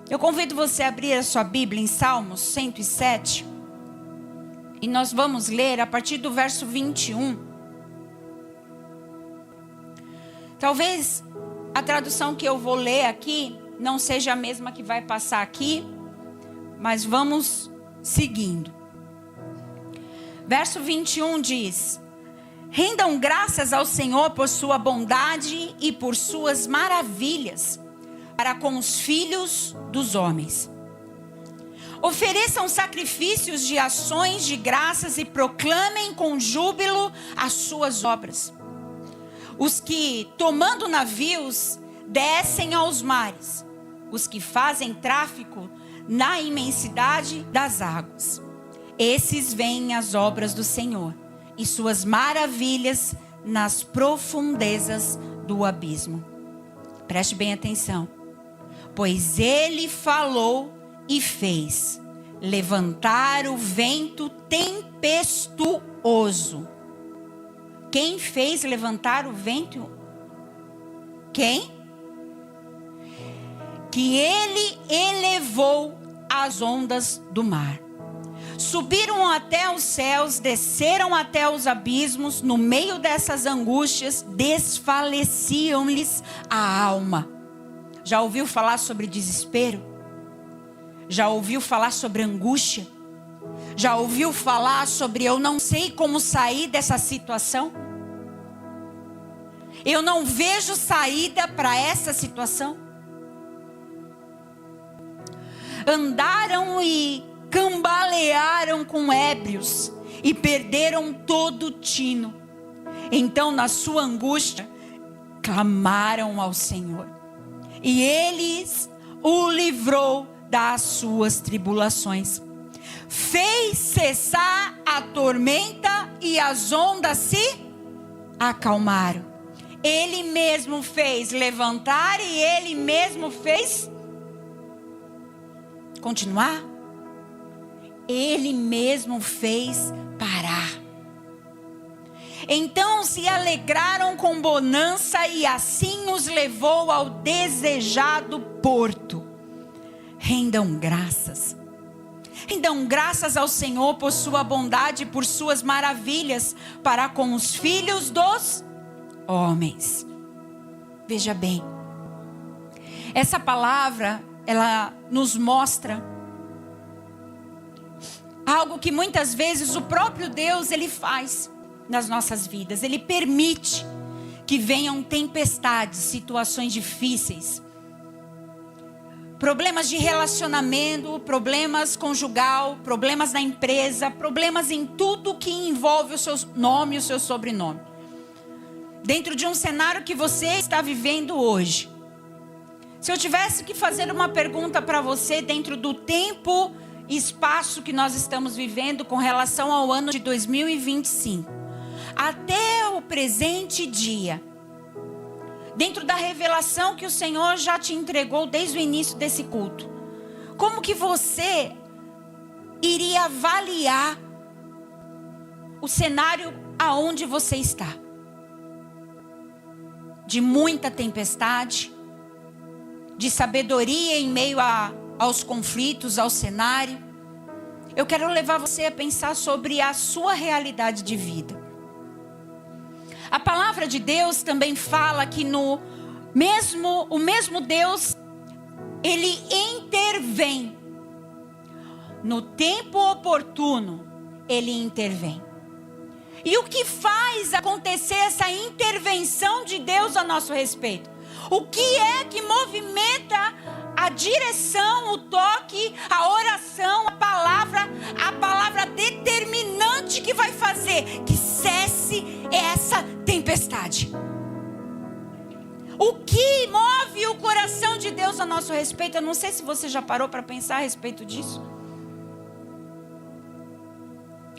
Eu convido você a abrir a sua Bíblia em Salmos 107. E nós vamos ler a partir do verso 21. Talvez a tradução que eu vou ler aqui não seja a mesma que vai passar aqui, mas vamos seguindo. Verso 21 diz: rendam graças ao Senhor por sua bondade e por suas maravilhas para com os filhos dos homens. Ofereçam sacrifícios de ações de graças e proclamem com júbilo as suas obras. Os que, tomando navios, descem aos mares. Os que fazem tráfico na imensidade das águas. Esses veem as obras do Senhor e suas maravilhas nas profundezas do abismo. Preste bem atenção. Pois ele falou e fez levantar o vento tempestuoso. Quem fez levantar o vento? Quem? Que ele elevou as ondas do mar. Subiram até os céus, desceram até os abismos. No meio dessas angústias, desfaleciam-lhes a alma. Já ouviu falar sobre desespero? Já ouviu falar sobre angústia? Já ouviu falar sobre eu não sei como sair dessa situação? Eu não vejo saída para essa situação? Andaram e cambalearam com ébrios e perderam todo o tino. Então, na sua angústia, clamaram ao Senhor. E Ele o livrou das suas tribulações. Fez cessar a tormenta e as ondas se acalmaram. Ele mesmo fez levantar e Ele mesmo fez continuar. Ele mesmo fez parar. Então se alegraram com bonança e assim os levou ao desejado porto. Rendam graças. Rendam graças ao Senhor por sua bondade e por suas maravilhas para com os filhos dos homens. Veja bem. Essa palavra, ela nos mostra algo que muitas vezes o próprio Deus, Ele faz nas nossas vidas. Ele permite que venham tempestades, situações difíceis, problemas de relacionamento, problemas conjugal, problemas na empresa, problemas em tudo que envolve o seu nome e o seu sobrenome. Dentro de um cenário que você está vivendo hoje. Se eu tivesse que fazer uma pergunta para você dentro do tempo e espaço que nós estamos vivendo com relação ao ano de 2025, até o presente dia, dentro da revelação que o Senhor já te entregou desde o início desse culto, como que você iria avaliar o cenário aonde você está? De muita tempestade, de sabedoria em meio aos conflitos, ao cenário. Eu quero levar você a pensar sobre a sua realidade de vida. A palavra de Deus também fala que o mesmo Deus, Ele intervém. No tempo oportuno, Ele intervém. E o que faz acontecer essa intervenção de Deus a nosso respeito? O que é que movimenta a direção, o toque, a oração, a palavra determinante que vai fazer que cesse essa tempestade? O que move o coração de Deus a nosso respeito? Eu não sei se você já parou para pensar a respeito disso.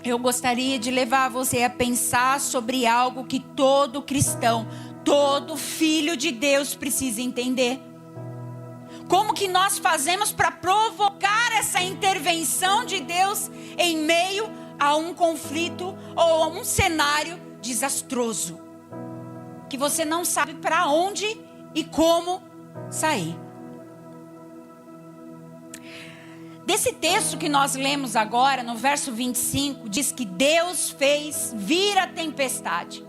Eu gostaria de levar você a pensar sobre algo que todo cristão, todo filho de Deus precisa entender. Como que nós fazemos para provocar essa intervenção de Deus em meio a um conflito ou a um cenário desastroso, que você não sabe para onde e como sair? Desse texto que nós lemos agora, no verso 25, diz que Deus fez vir a tempestade.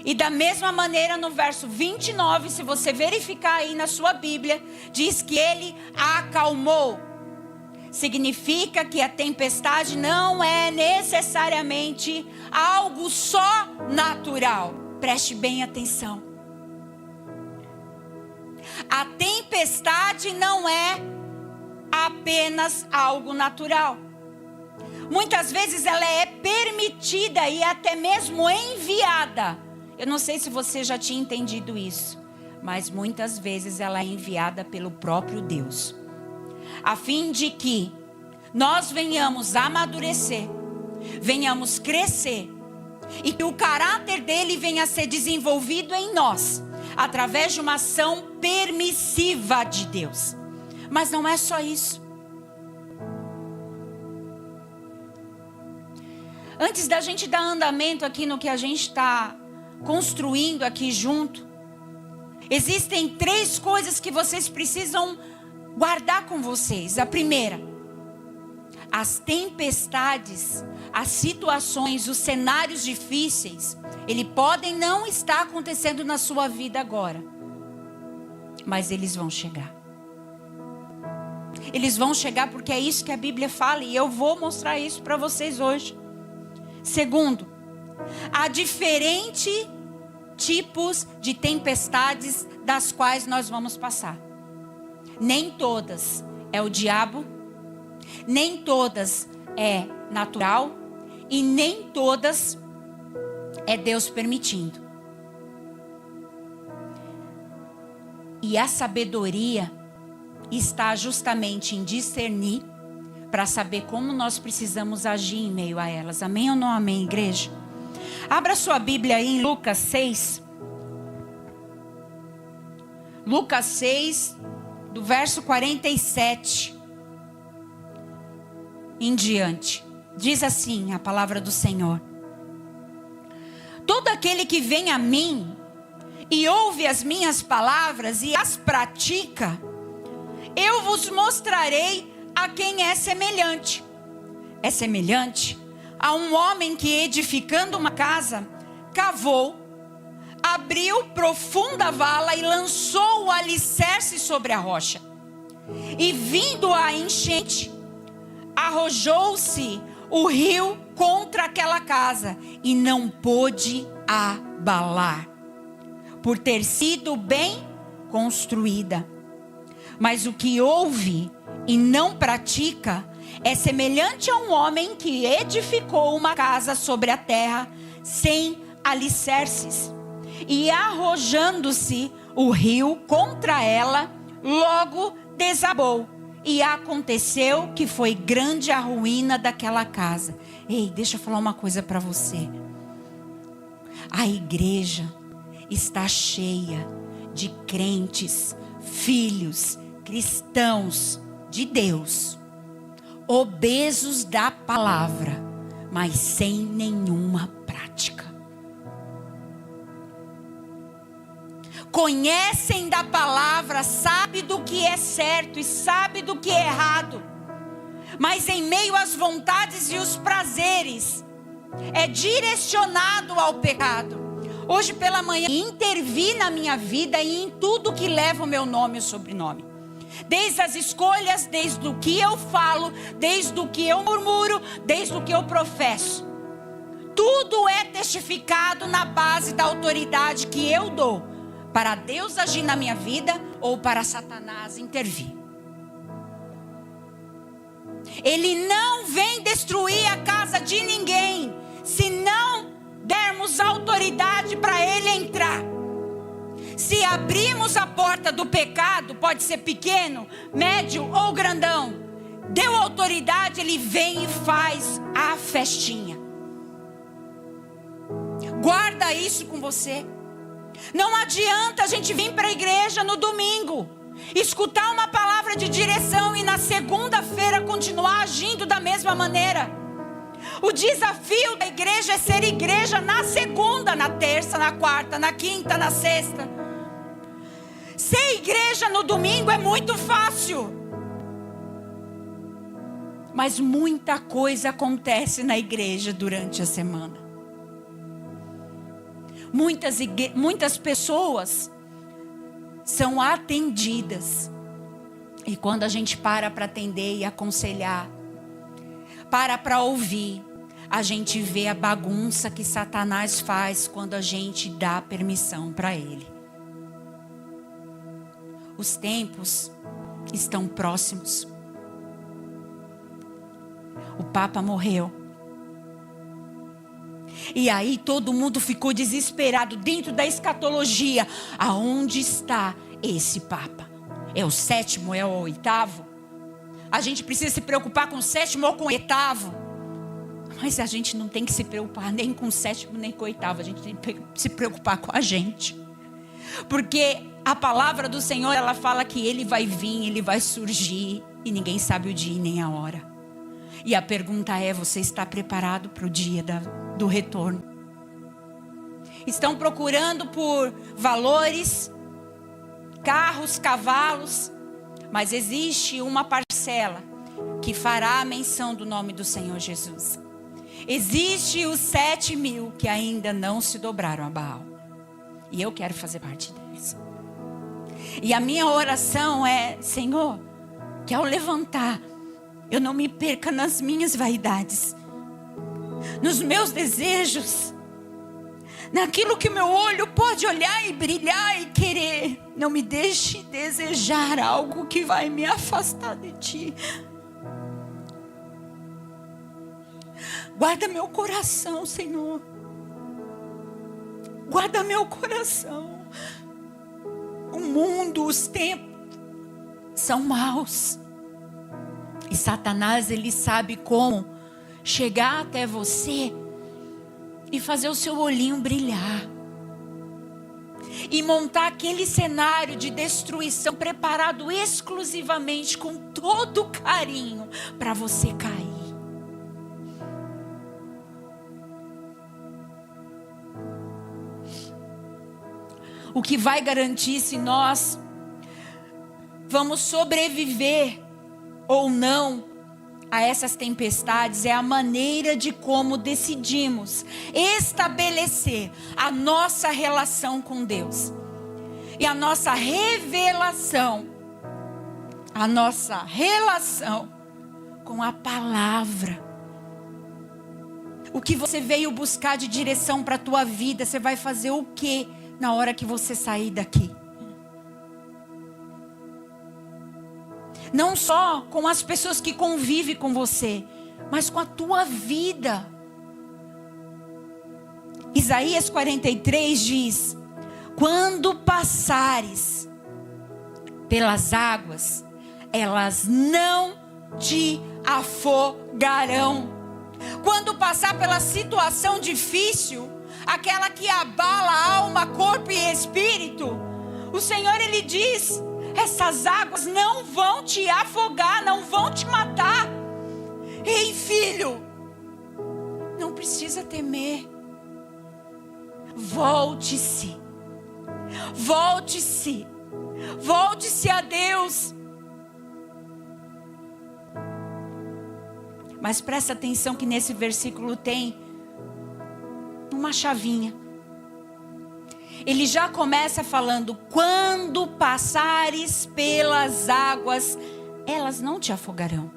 E da mesma maneira no verso 29, se você verificar aí na sua Bíblia, diz que ele acalmou. Significa que a tempestade não é necessariamente algo só natural. Preste bem atenção. A tempestade não é apenas algo natural. Muitas vezes ela é permitida e até mesmo enviada. Eu não sei se você já tinha entendido isso, mas muitas vezes ela é enviada pelo próprio Deus, a fim de que nós venhamos amadurecer, venhamos crescer, e que o caráter dele venha a ser desenvolvido em nós, através de uma ação permissiva de Deus. Mas não é só isso. Antes da gente dar andamento aqui no que a gente está construindo aqui junto, existem 3 coisas que vocês precisam guardar com vocês. A primeira: as tempestades, as situações, os cenários difíceis, eles podem não estar acontecendo na sua vida agora, mas eles vão chegar. Eles vão chegar porque é isso que a Bíblia fala, e eu vou mostrar isso para vocês hoje. Segundo, há diferentes tipos de tempestades das quais nós vamos passar. Nem todas é o diabo, nem todas é natural, e nem todas é Deus permitindo. E a sabedoria está justamente em discernir, para saber como nós precisamos agir em meio a elas. Amém ou não amém, igreja? Abra sua Bíblia aí em Lucas 6. Lucas 6, do verso 47 em diante. Diz assim a palavra do Senhor: todo aquele que vem a mim e ouve as minhas palavras e as pratica, eu vos mostrarei a quem é semelhante. É semelhante a um homem que, edificando uma casa, cavou, abriu profunda vala e lançou o alicerce sobre a rocha. E vindo a enchente, arrojou-se o rio contra aquela casa e não pôde abalar, por ter sido bem construída. Mas o que ouve e não pratica é semelhante a um homem que edificou uma casa sobre a terra sem alicerces. E arrojando-se o rio contra ela, logo desabou. E aconteceu que foi grande a ruína daquela casa. Ei, deixa eu falar uma coisa para você. A igreja está cheia de crentes, filhos, cristãos de Deus, obesos da palavra, mas sem nenhuma prática. Conhecem da palavra, sabe do que é certo e sabe do que é errado, mas em meio às vontades e os prazeres, é direcionado ao pecado. Hoje pela manhã, intervi na minha vida e em tudo que leva o meu nome e o sobrenome. Desde as escolhas, desde o que eu falo, desde o que eu murmuro, desde o que eu professo. Tudo é testificado na base da autoridade que eu dou, para Deus agir na minha vida ou para Satanás intervir. Ele não vem destruir a casa de ninguém, se não dermos autoridade para ele entrar. Se abrimos a porta do pecado, pode ser pequeno, médio ou grandão, deu autoridade, ele vem e faz a festinha. Guarda isso com você. Não adianta a gente vir para a igreja no domingo, escutar uma palavra de direção e na segunda-feira continuar agindo da mesma maneira. O desafio da igreja é ser igreja na segunda, na terça, na quarta, na quinta, na sexta. Ser igreja no domingo é muito fácil. Mas muita coisa acontece na igreja durante a semana. Muitas pessoas são atendidas. E quando a gente para atender e aconselhar, para ouvir, a gente vê a bagunça que Satanás faz quando a gente dá permissão para ele. Os tempos estão próximos. O Papa morreu. E aí todo mundo ficou desesperado dentro da escatologia. Aonde está esse Papa? É o 7º, é o 8º? A gente precisa se preocupar com o 7º ou com o 8º? Mas a gente não tem que se preocupar nem com o 7º nem com o 8º. A gente tem que se preocupar com a gente. Porque a palavra do Senhor, ela fala que Ele vai vir, Ele vai surgir. E ninguém sabe o dia e nem a hora. E a pergunta é, você está preparado para o dia do retorno? Estão procurando por valores, carros, cavalos. Mas existe uma parcela que fará a menção do nome do Senhor Jesus. Existe os 7.000 que ainda não se dobraram a Baal. E eu quero fazer parte deles. E a minha oração é, Senhor, que ao levantar, eu não me perca nas minhas vaidades, nos meus desejos, naquilo que o meu olho pode olhar e brilhar e querer. Não me deixe desejar algo que vai me afastar de Ti. Guarda meu coração, Senhor. Guarda meu coração. O mundo, os tempos são maus. E Satanás, ele sabe como chegar até você e fazer o seu olhinho brilhar. E montar aquele cenário de destruição preparado exclusivamente com todo carinho para você cair. O que vai garantir se nós vamos sobreviver ou não a essas tempestades é a maneira de como decidimos estabelecer a nossa relação com Deus. E a nossa revelação, a nossa relação com a palavra. O que você veio buscar de direção para a tua vida, você vai fazer o quê na hora que você sair daqui? Não só com as pessoas que convivem com você, mas com a tua vida. Isaías 43 diz: quando passares pelas águas, elas não te afogarão. Quando passar pela situação difícil, aquela que abala alma, corpo e espírito, o Senhor, Ele diz: essas águas não vão te afogar, não vão te matar. Ei, filho, não precisa temer. Volte-se. Volte-se. Volte-se a Deus. Mas presta atenção que nesse versículo tem uma chavinha. Ele já começa falando: quando passares pelas águas, elas não te afogarão.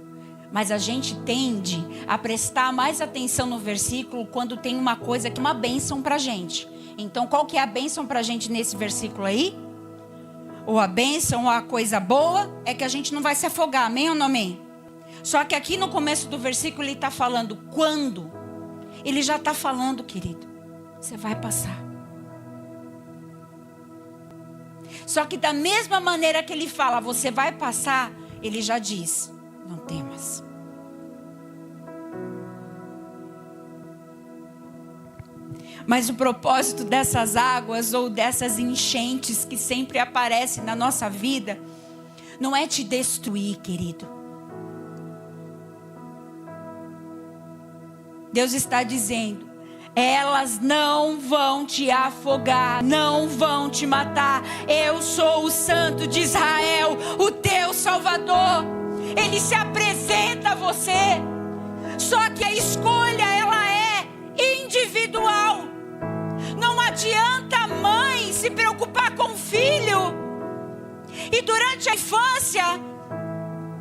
Mas a gente tende a prestar mais atenção no versículo quando tem uma coisa que é uma bênção para a gente. Então qual que é a bênção para a gente nesse versículo aí? Ou a bênção, ou a coisa boa, é que a gente não vai se afogar, amém ou não amém? Só que aqui no começo do versículo ele está falando quando. Ele já está falando, querido, você vai passar. Só que da mesma maneira que ele fala, você vai passar, ele já diz: não temas. Mas o propósito dessas águas ou dessas enchentes que sempre aparecem na nossa vida, não é te destruir, querido. Deus está dizendo: elas não vão te afogar, não vão te matar. Eu sou o Santo de Israel, o teu Salvador. Ele se apresenta a você. Só que a escolha, ela é individual. Não adianta a mãe se preocupar com o filho e durante a infância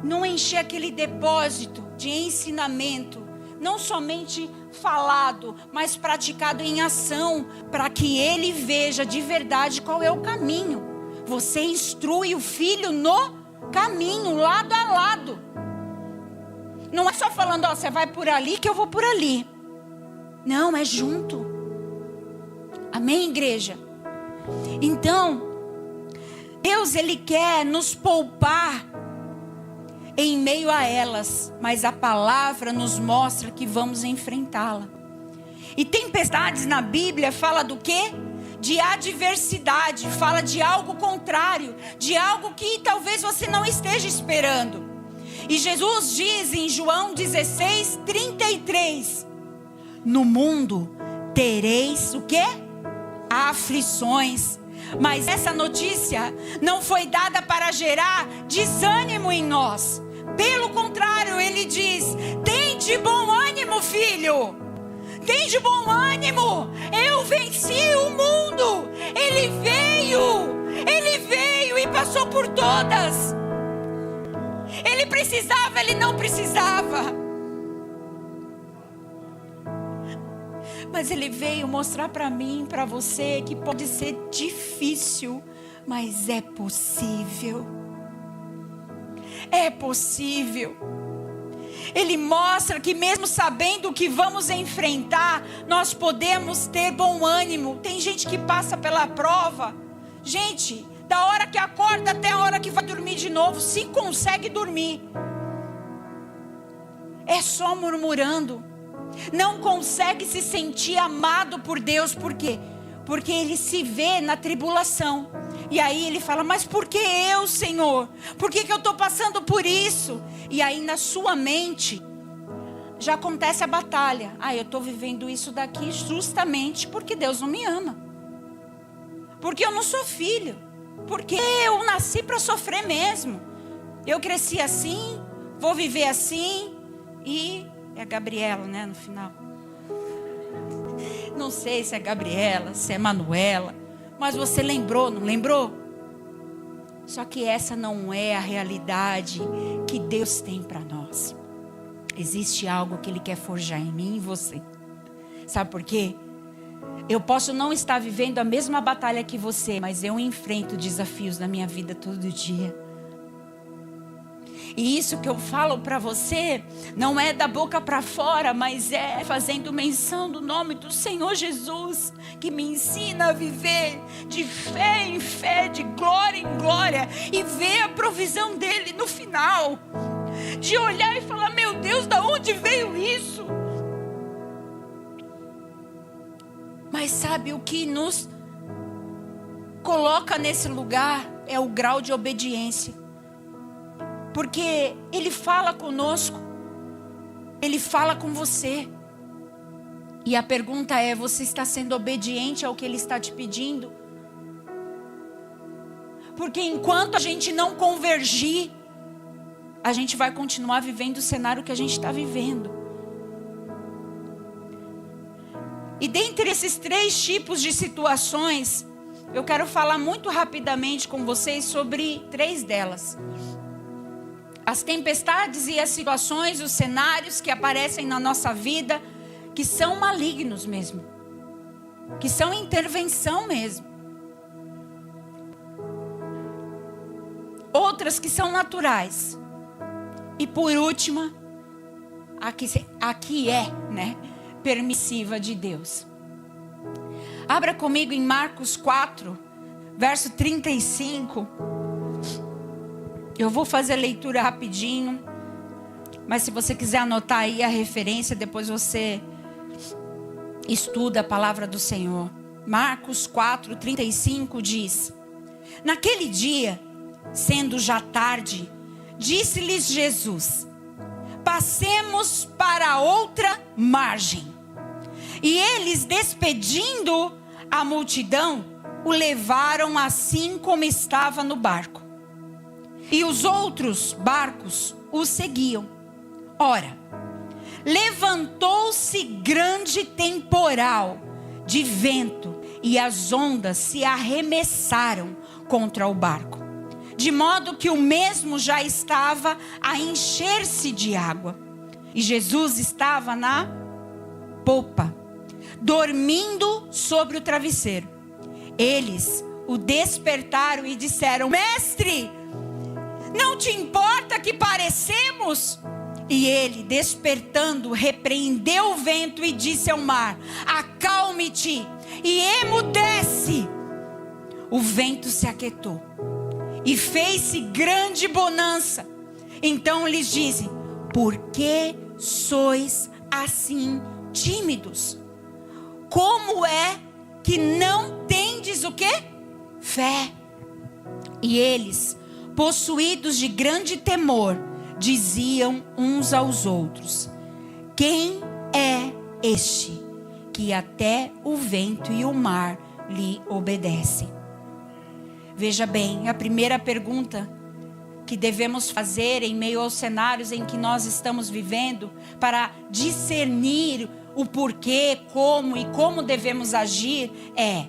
não encher aquele depósito de ensinamento, não somente falado, mas praticado em ação, para que ele veja de verdade qual é o caminho. Você instrui o filho no caminho, lado a lado. Não é só falando, ó, você vai por ali que eu vou por ali. Não, é junto. Amém, igreja? Então, Deus, Ele quer nos poupar em meio a elas, mas a palavra nos mostra que vamos enfrentá-la. E tempestades na Bíblia fala do quê? De adversidade, fala de algo contrário, de algo que talvez você não esteja esperando. E Jesus diz em João 16:33, no mundo tereis o quê? Aflições. Mas essa notícia não foi dada para gerar desânimo em nós. Pelo contrário, ele diz: tem de bom ânimo, filho. Tem de bom ânimo. Eu venci o mundo. Ele veio e passou por todas. Ele precisava, ele não precisava. Mas ele veio mostrar para mim, para você, que pode ser difícil, mas é possível. É possível. Ele mostra que mesmo sabendo o que vamos enfrentar, nós podemos ter bom ânimo. Tem gente que passa pela prova, gente, da hora que acorda até a hora que vai dormir de novo, se consegue dormir, é só murmurando. Não consegue se sentir amado por Deus. Por quê? Porque ele se vê na tribulação. E aí ele fala: mas por que eu, Senhor? Por que eu estou passando por isso? E aí na sua mente já acontece a batalha. Eu estou vivendo isso daqui justamente porque Deus não me ama. Porque eu não sou filho. Porque eu nasci para sofrer mesmo. Eu cresci assim, vou viver assim. E é a Gabriela, né, no final. Não sei se é Gabriela, se é Manuela, mas você lembrou, não lembrou? Só que essa não é a realidade que Deus tem para nós. Existe algo que Ele quer forjar em mim e em você. Sabe por quê? Eu posso não estar vivendo a mesma batalha que você, mas eu enfrento desafios na minha vida todo dia. E isso que eu falo para você não é da boca para fora, mas é fazendo menção do nome do Senhor Jesus, que me ensina a viver de fé em fé, de glória em glória, e ver a provisão dele no final. De olhar e falar: meu Deus, da onde veio isso? Mas sabe o que nos coloca nesse lugar? É o grau de obediência. Porque Ele fala conosco, Ele fala com você. E a pergunta é: você está sendo obediente ao que Ele está te pedindo? Porque enquanto a gente não convergir, a gente vai continuar vivendo o cenário que a gente está vivendo. E dentre esses 3 tipos de situações, eu quero falar muito rapidamente com vocês sobre 3 delas. As tempestades e as situações, os cenários que aparecem na nossa vida, que são malignos mesmo, que são intervenção mesmo. Outras que são naturais. E por última, aqui é, permissiva de Deus. Abra comigo em Marcos 4, verso 35. Eu vou fazer a leitura rapidinho, mas se você quiser anotar aí a referência, depois você estuda a palavra do Senhor. Marcos 4, 35 diz: naquele dia, sendo já tarde, disse-lhes Jesus: passemos para a outra margem. E eles, despedindo a multidão, o levaram assim como estava no barco. E os outros barcos o seguiam. Ora, levantou-se grande temporal de vento e as ondas se arremessaram contra o barco, de modo que o mesmo já estava a encher-se de água. E Jesus estava na popa, dormindo sobre o travesseiro. Eles o despertaram e disseram: Mestre, não te importa que parecemos? E ele, despertando, repreendeu o vento e disse ao mar: acalme-te e emudece. O vento se aquietou e fez-se grande bonança. Então lhes disse: por que sois assim tímidos? Como é que não tendes o quê? Fé. E eles, possuídos de grande temor, diziam uns aos outros: quem é este que até o vento e o mar lhe obedecem? Veja bem, a primeira pergunta que devemos fazer em meio aos cenários em que nós estamos vivendo, para discernir o porquê, como devemos agir, é: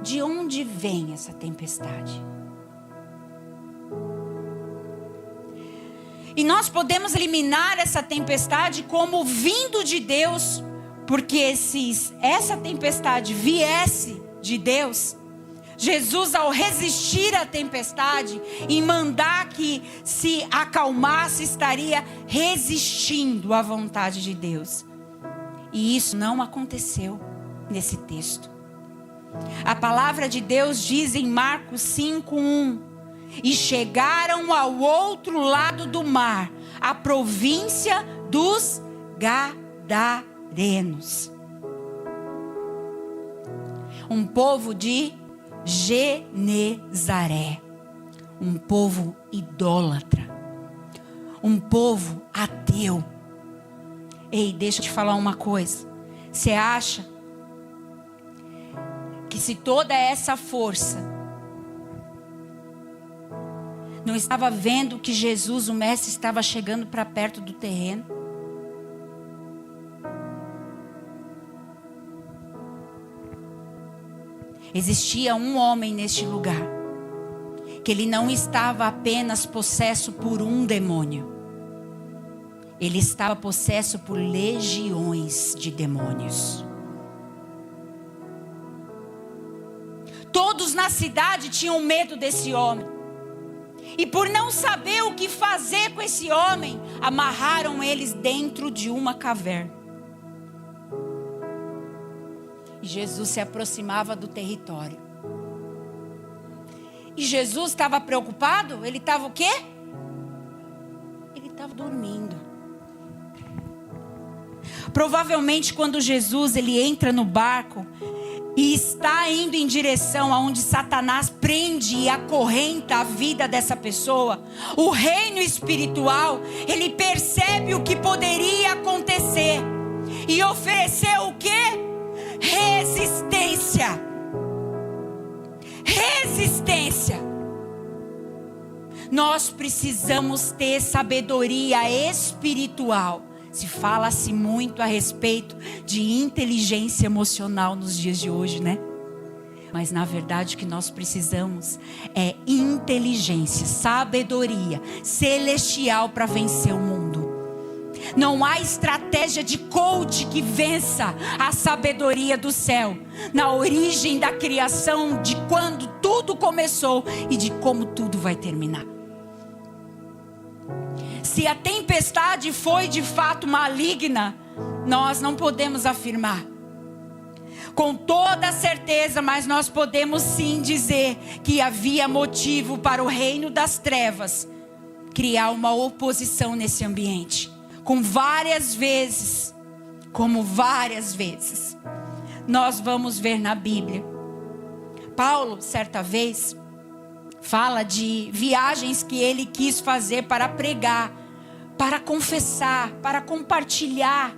de onde vem essa tempestade? E nós podemos eliminar essa tempestade como vindo de Deus, porque se essa tempestade viesse de Deus, Jesus, ao resistir à tempestade e mandar que se acalmasse, estaria resistindo à vontade de Deus. E isso não aconteceu nesse texto. A palavra de Deus diz em Marcos 5:1: e chegaram ao outro lado do mar, a província dos Gadarenos. Um povo de Genezaré, um povo idólatra, um povo ateu. Ei, deixa eu te falar uma coisa. Você acha que se toda essa força não estava vendo que Jesus, o mestre, estava chegando para perto do terreno? Existia um homem neste lugar, que ele não estava apenas possesso por um demônio. Ele estava possesso por legiões de demônios. Todos na cidade tinham medo desse homem. E por não saber o que fazer com esse homem, amarraram eles dentro de uma caverna. E Jesus se aproximava do território. E Jesus estava preocupado? Ele estava o quê? Ele estava dormindo. Provavelmente quando Jesus ele entra no barco e está indo em direção aonde Satanás prende e acorrenta a vida dessa pessoa, o reino espiritual, ele percebe o que poderia acontecer e ofereceu o quê? Resistência. Resistência. Nós precisamos ter sabedoria espiritual. Se fala-se muito a respeito de inteligência emocional nos dias de hoje, né? Mas na verdade o que nós precisamos é inteligência, sabedoria celestial para vencer o mundo. Não há estratégia de coach que vença a sabedoria do céu. Na origem da criação, de quando tudo começou e de como tudo vai terminar. Se a tempestade foi de fato maligna, nós não podemos afirmar com toda certeza, mas nós podemos sim dizer que havia motivo para o reino das trevas criar uma oposição nesse ambiente. Como várias vezes nós vamos ver na Bíblia. Paulo, certa vez, fala de viagens que ele quis fazer para pregar, para confessar, para compartilhar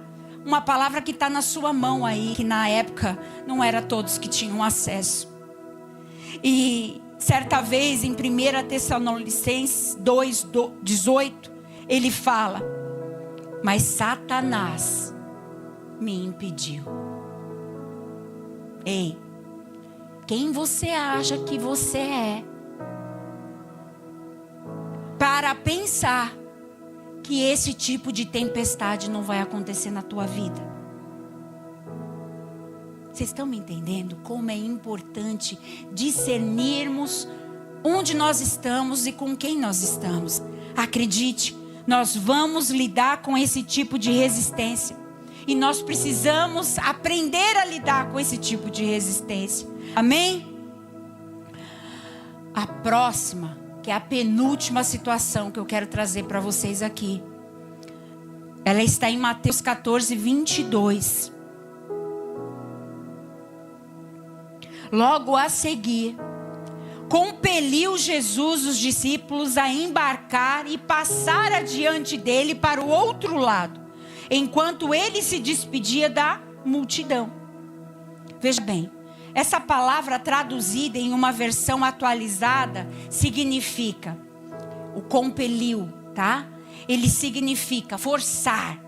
uma palavra que está na sua mão aí, que na época não era todos que tinham acesso. E Certa vez, em 1 Tessalonicenses 2:18, ele fala: mas Satanás me impediu. Ei, quem você acha que você é para pensar que esse tipo de tempestade não vai acontecer na tua vida? Vocês estão me entendendo como é importante discernirmos onde nós estamos e com quem nós estamos? Acredite, nós vamos lidar com esse tipo de resistência. E nós precisamos aprender a lidar com esse tipo de resistência. Amém? A próxima, que é a penúltima situação que eu quero trazer para vocês aqui. Ela está em Mateus 14:22. Logo a seguir, compeliu Jesus os discípulos a embarcar e passar adiante dele para o outro lado, enquanto ele se despedia da multidão. Veja bem, essa palavra traduzida em uma versão atualizada significa, o compeliu, tá? Ele significa forçar,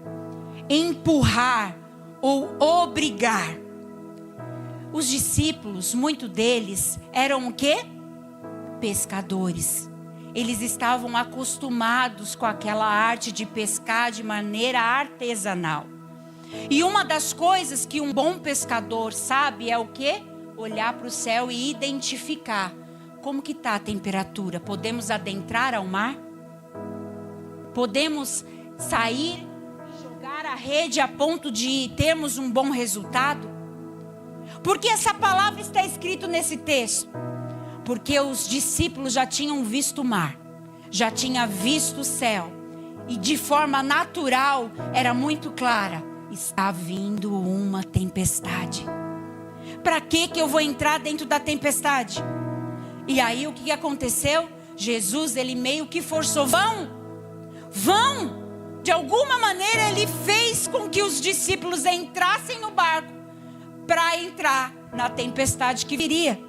empurrar ou obrigar. Os discípulos, muitos deles, eram o quê? Pescadores. Eles estavam acostumados com aquela arte de pescar de maneira artesanal. E uma das coisas que um bom pescador sabe é o quê? Olhar para o céu e identificar como que está a temperatura. Podemos adentrar ao mar? Podemos sair, jogar a rede a ponto de termos um bom resultado? Por que essa palavra está escrita nesse texto? Porque os discípulos já tinham visto o mar, já tinham visto o céu, e de forma natural era muito clara: está vindo uma tempestade. Para que eu vou entrar dentro da tempestade? E aí o que aconteceu? Jesus, ele meio que forçou: vão! De alguma maneira ele fez com que os discípulos entrassem no barco para entrar na tempestade que viria.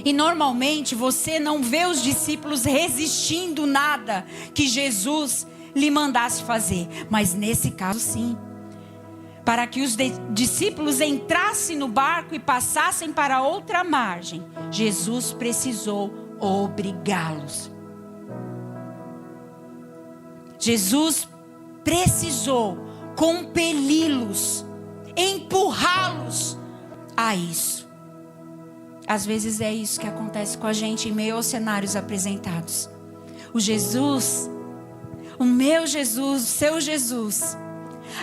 E normalmente você não vê os discípulos resistindo nada que Jesus lhe mandasse fazer. Mas nesse caso sim. Para que os discípulos entrassem no barco e passassem para outra margem, Jesus precisou obrigá-los. Jesus precisou compeli-los, empurrá-los a isso. Às vezes é isso que acontece com a gente em meio aos cenários apresentados. O meu Jesus, o seu Jesus,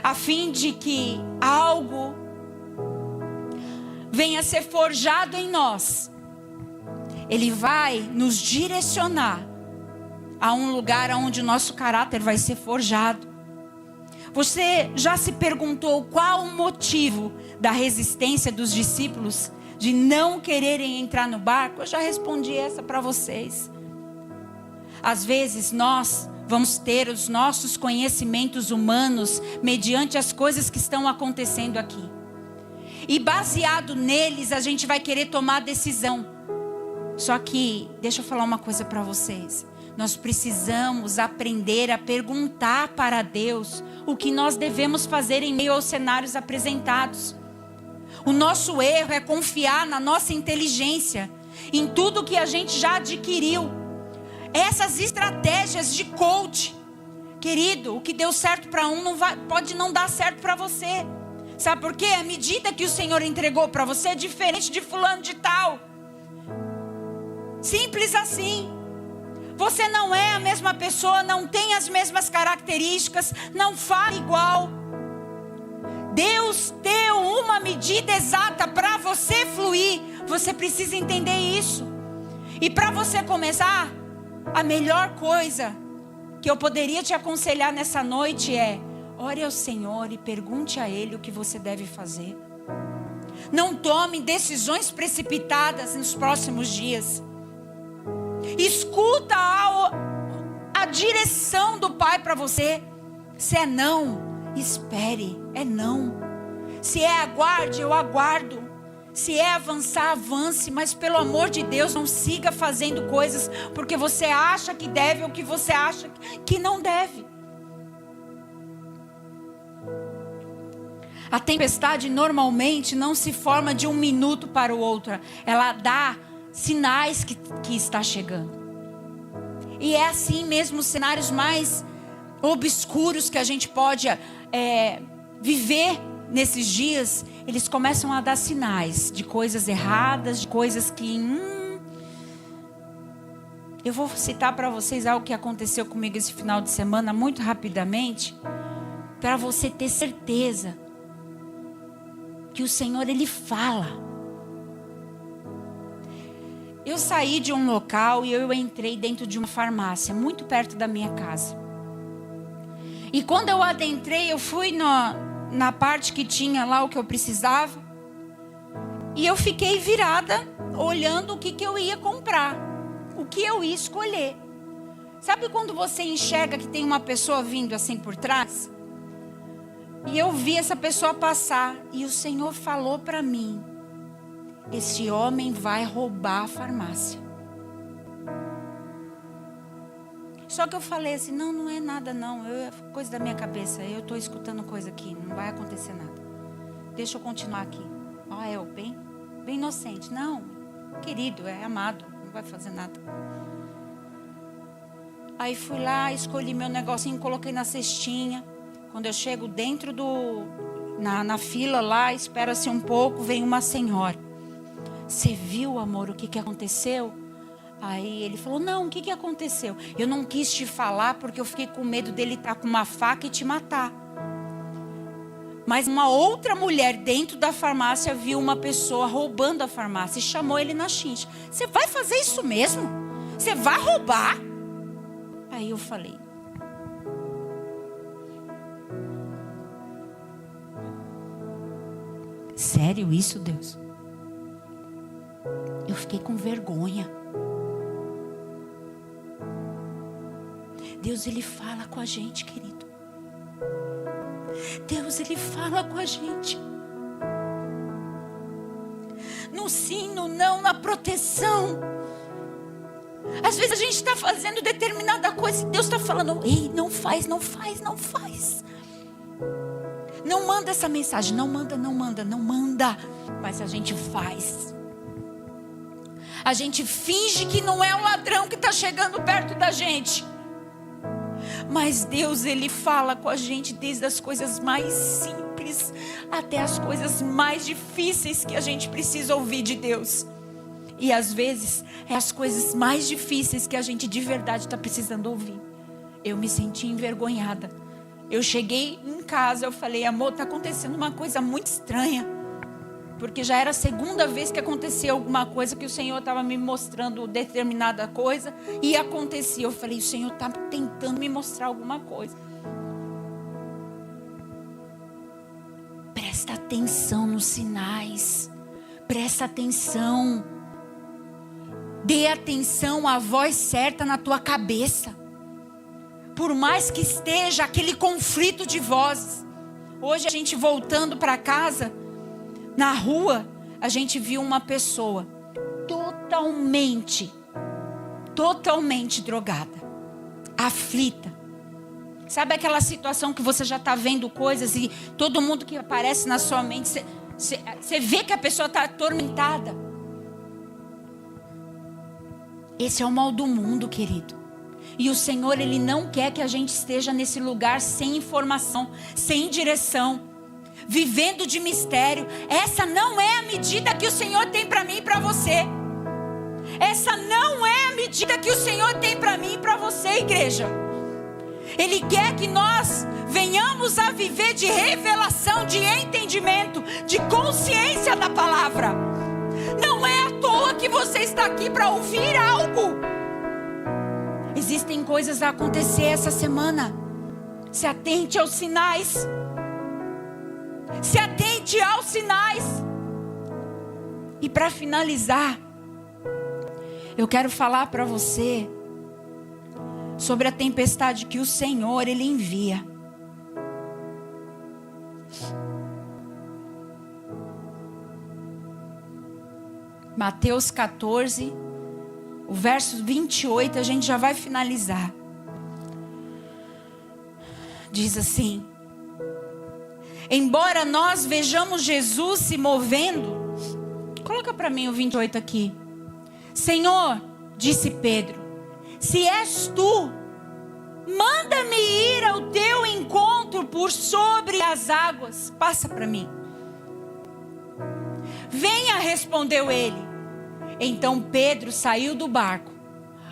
a fim de que algo venha a ser forjado em nós, Ele vai nos direcionar a um lugar onde o nosso caráter vai ser forjado. Você já se perguntou qual o motivo da resistência dos discípulos de não quererem entrar no barco? Eu já respondi essa para vocês. Às vezes nós vamos ter os nossos conhecimentos humanos mediante as coisas que estão acontecendo aqui. E baseado neles a gente vai querer tomar decisão. Só que, deixa eu falar uma coisa para vocês. Nós precisamos aprender a perguntar para Deus o que nós devemos fazer em meio aos cenários apresentados. O nosso erro é confiar na nossa inteligência, em tudo que a gente já adquiriu. Essas estratégias de coach, querido, o que deu certo para um pode não dar certo para você. Sabe por quê? A medida que o Senhor entregou para você é diferente de fulano de tal. Simples assim. Você não é a mesma pessoa, não tem as mesmas características, não fala igual. Deus deu uma medida exata para você fluir. Você precisa entender isso. E para você começar, a melhor coisa que eu poderia te aconselhar nessa noite é: ore ao Senhor e pergunte a Ele o que você deve fazer. Não tome decisões precipitadas nos próximos dias. Escuta a direção do Pai para você. Se é não, espere, é não. Se é aguarde, eu aguardo. Se é avançar, avance, mas pelo amor de Deus, não siga fazendo coisas porque você acha que deve ou que você acha que não deve. A tempestade normalmente não se forma de um minuto para o outro. Ela dá sinais que está chegando. E é assim mesmo os cenários mais obscuros que a gente pode viver nesses dias. Eles começam a dar sinais de coisas erradas, de coisas que... Eu vou citar para vocês algo que aconteceu comigo esse final de semana, muito rapidamente, para você ter certeza que o Senhor, Ele fala. Eu saí de um local e eu entrei dentro de uma farmácia, muito perto da minha casa. E quando eu adentrei, eu fui na parte que tinha lá o que eu precisava. E eu fiquei virada, olhando o que eu ia comprar, o que eu ia escolher. Sabe quando você enxerga que tem uma pessoa vindo assim por trás? E eu vi essa pessoa passar e o Senhor falou para mim: esse homem vai roubar a farmácia. Só que eu falei assim: não é nada não, é coisa da minha cabeça, eu estou escutando coisa aqui, não vai acontecer nada. Deixa eu continuar aqui. Eu bem inocente. Não, querido, é amado, não vai fazer nada. Aí fui lá, escolhi meu negocinho, coloquei na cestinha. Quando eu chego dentro na fila lá, espera-se um pouco, vem uma senhora. Você viu, amor, o que aconteceu? Aí ele falou: não, o que aconteceu? Eu não quis te falar porque eu fiquei com medo dele estar com uma faca e te matar. Mas uma outra mulher dentro da farmácia viu uma pessoa roubando a farmácia e chamou ele na chincha. Você vai fazer isso mesmo? Você vai roubar? Aí eu falei: sério isso, Deus? Eu fiquei com vergonha. Deus, Ele fala com a gente, querido. Deus, Ele fala com a gente. No sim, no não, na proteção. Às vezes a gente está fazendo determinada coisa e Deus está falando: ei, não faz, não faz, não faz. Não manda essa mensagem, não manda. Mas a gente faz. A gente finge que não é o ladrão que está chegando perto da gente. Mas Deus, Ele fala com a gente desde as coisas mais simples até as coisas mais difíceis que a gente precisa ouvir de Deus. E às vezes é as coisas mais difíceis que a gente de verdade está precisando ouvir. Eu me senti envergonhada. Eu cheguei em casa, eu falei: amor, está acontecendo uma coisa muito estranha. Porque já era a segunda vez que acontecia alguma coisa que o Senhor estava me mostrando determinada coisa. E acontecia. Eu falei: o Senhor está tentando me mostrar alguma coisa. Presta atenção nos sinais. Presta atenção. Dê atenção à voz certa na tua cabeça. Por mais que esteja aquele conflito de vozes. Hoje a gente voltando para casa, na rua, a gente viu uma pessoa totalmente drogada, aflita. Sabe aquela situação que você já está vendo coisas e todo mundo que aparece na sua mente, você vê que a pessoa está atormentada? Esse é o mal do mundo, querido. E o Senhor, Ele não quer que a gente esteja nesse lugar sem informação, sem direção, vivendo de mistério. Essa não é a medida que o Senhor tem para mim e para você. Essa não é a medida que o Senhor tem para mim e para você, igreja. Ele quer que nós venhamos a viver de revelação, de entendimento, de consciência da palavra. Não é à toa que você está aqui para ouvir algo. Existem coisas a acontecer essa semana. Se atente aos sinais. Se atente aos sinais. E para finalizar, eu quero falar para você sobre a tempestade que o Senhor, Ele envia. Mateus 14, o verso 28, a gente já vai finalizar. Diz assim: embora nós vejamos Jesus se movendo, coloca para mim o 28 aqui. Senhor, disse Pedro, se és tu, manda-me ir ao teu encontro por sobre as águas. Passa para mim. Venha, respondeu ele. Então Pedro saiu do barco,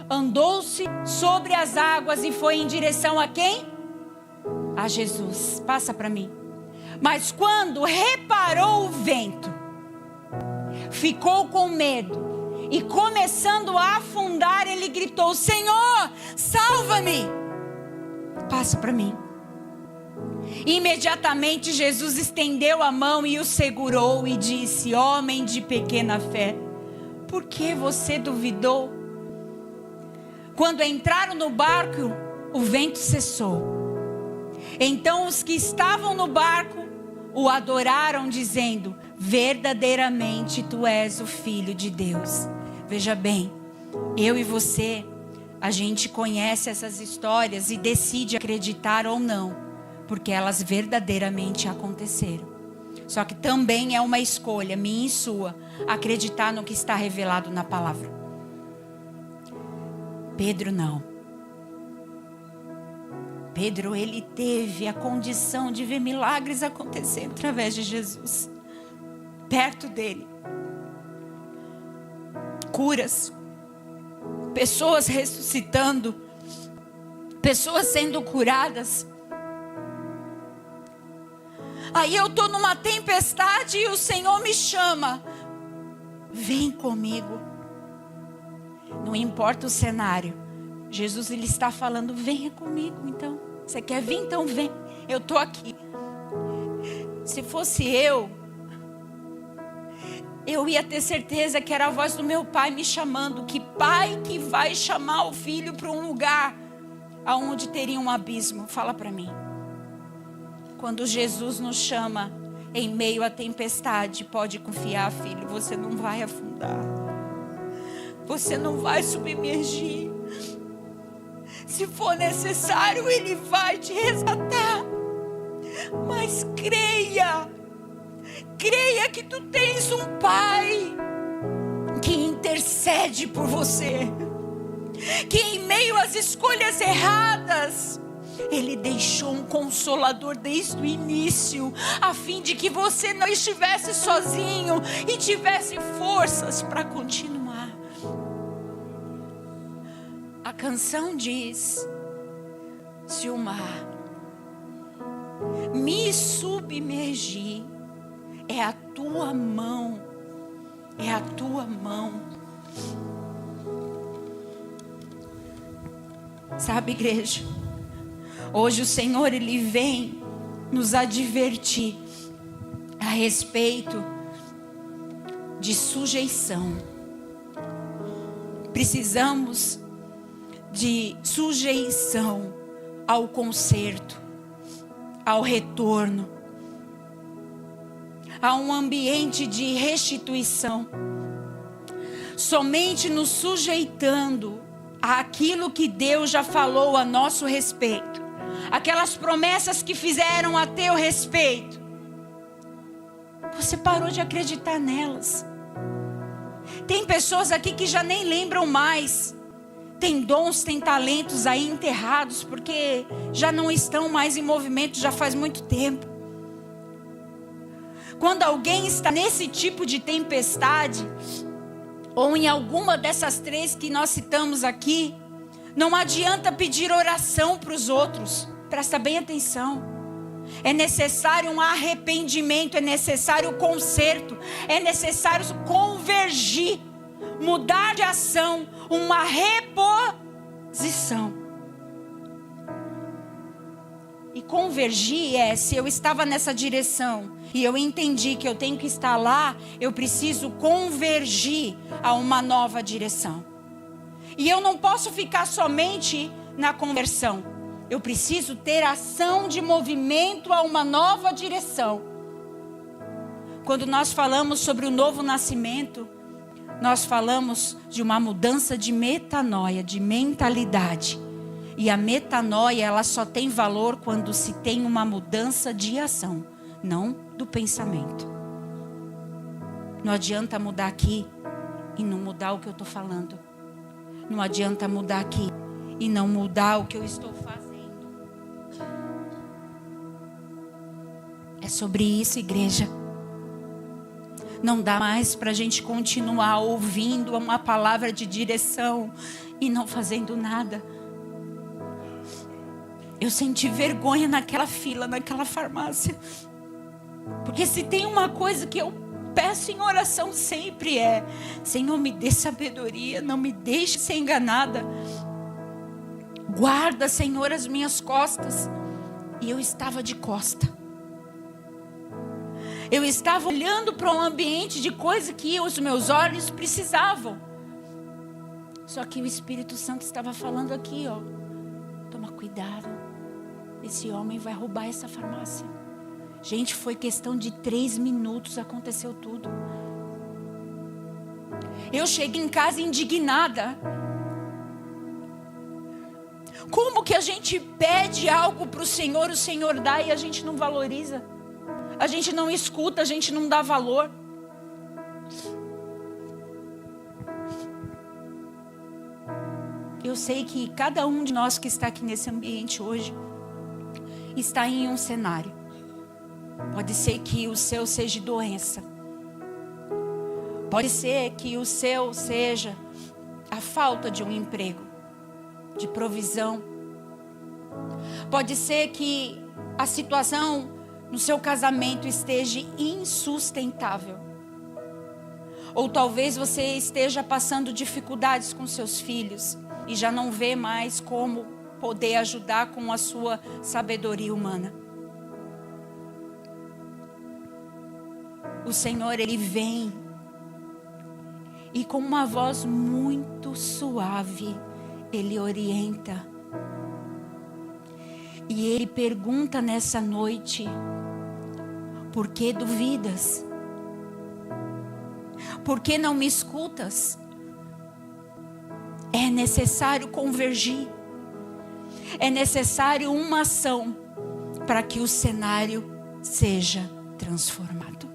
andou-se sobre as águas e foi em direção a quem? A Jesus. Passa para mim. Mas quando reparou o vento, ficou com medo e começando a afundar, ele gritou: Senhor, salva-me. Passa para mim. Imediatamente Jesus estendeu a mão e o segurou e disse: homem de pequena fé, por que você duvidou? Quando entraram no barco, o vento cessou. Então os que estavam no barco o adoraram, dizendo: verdadeiramente tu és o Filho de Deus. Veja bem, eu e você, a gente conhece essas histórias e decide acreditar ou não, porque elas verdadeiramente aconteceram. Só que também é uma escolha minha e sua acreditar no que está revelado na palavra. Pedro não. Pedro, ele teve a condição de ver milagres acontecendo através de Jesus, perto dele. Curas, pessoas ressuscitando, pessoas sendo curadas. Aí eu estou numa tempestade e o Senhor me chama: vem comigo. Não importa o cenário, Jesus, ele está falando: venha comigo. Então, você quer vir? Então vem, eu estou aqui. Se fosse eu ia ter certeza que era a voz do meu pai me chamando. Que pai que vai chamar o filho para um lugar aonde teria um abismo? Fala para mim. Quando Jesus nos chama em meio à tempestade, pode confiar, filho, você não vai afundar. Você não vai submergir. Se for necessário, ele vai te resgatar. Mas creia que tu tens um pai que intercede por você, que em meio às escolhas erradas, ele deixou um consolador desde o início, a fim de que você não estivesse sozinho e tivesse forças para continuar. A canção diz: se o mar me submergir, é a tua mão, é a tua mão. Sabe, igreja, hoje o Senhor, ele vem nos advertir a respeito de sujeição. Precisamos de sujeição ao conserto, ao retorno, a um ambiente de restituição. Somente nos sujeitando àquilo que Deus já falou a nosso respeito, aquelas promessas que fizeram a teu respeito, você parou de acreditar nelas. Tem pessoas aqui que já nem lembram mais. Tem dons, tem talentos aí enterrados, porque já não estão mais em movimento já faz muito tempo. Quando alguém está nesse tipo de tempestade, ou em alguma dessas três que nós citamos aqui, não adianta pedir oração para os outros. Presta bem atenção. É necessário um arrependimento, é necessário conserto, é necessário convergir, mudar de ação, uma reposição. E convergir é: se eu estava nessa direção e eu entendi que eu tenho que estar lá, eu preciso convergir a uma nova direção. E eu não posso ficar somente na conversão. Eu preciso ter ação de movimento a uma nova direção. Quando nós falamos sobre o novo nascimento, nós falamos de uma mudança de metanoia, de mentalidade. E a metanoia, ela só tem valor quando se tem uma mudança de ação, não do pensamento. Não adianta mudar aqui e não mudar o que eu estou falando. Não adianta mudar aqui e não mudar o que eu estou fazendo. É sobre isso, igreja. Não dá mais para a gente continuar ouvindo uma palavra de direção e não fazendo nada. Eu senti vergonha naquela fila, naquela farmácia. Porque se tem uma coisa que eu peço em oração sempre é: Senhor, me dê sabedoria, não me deixe ser enganada. Guarda, Senhor, as minhas costas. E eu estava de costa. Eu estava olhando para um ambiente de coisa que os meus olhos precisavam. Só que o Espírito Santo estava falando aqui, ó. Toma cuidado. Esse homem vai roubar essa farmácia. Gente, foi questão de 3 minutos, aconteceu tudo. Eu cheguei em casa indignada. Como que a gente pede algo para o Senhor dá e a gente não valoriza? A gente não escuta, a gente não dá valor. Eu sei que cada um de nós que está aqui nesse ambiente hoje está em um cenário. Pode ser que o seu seja doença. Pode ser que o seu seja a falta de um emprego, de provisão. Pode ser que a situação no seu casamento esteja insustentável. Ou talvez você esteja passando dificuldades com seus filhos e já não vê mais como poder ajudar com a sua sabedoria humana. O Senhor, Ele vem e com uma voz muito suave, Ele orienta. E Ele pergunta nessa noite: por que duvidas? Por que não me escutas? É necessário convergir. É necessário uma ação para que o cenário seja transformado.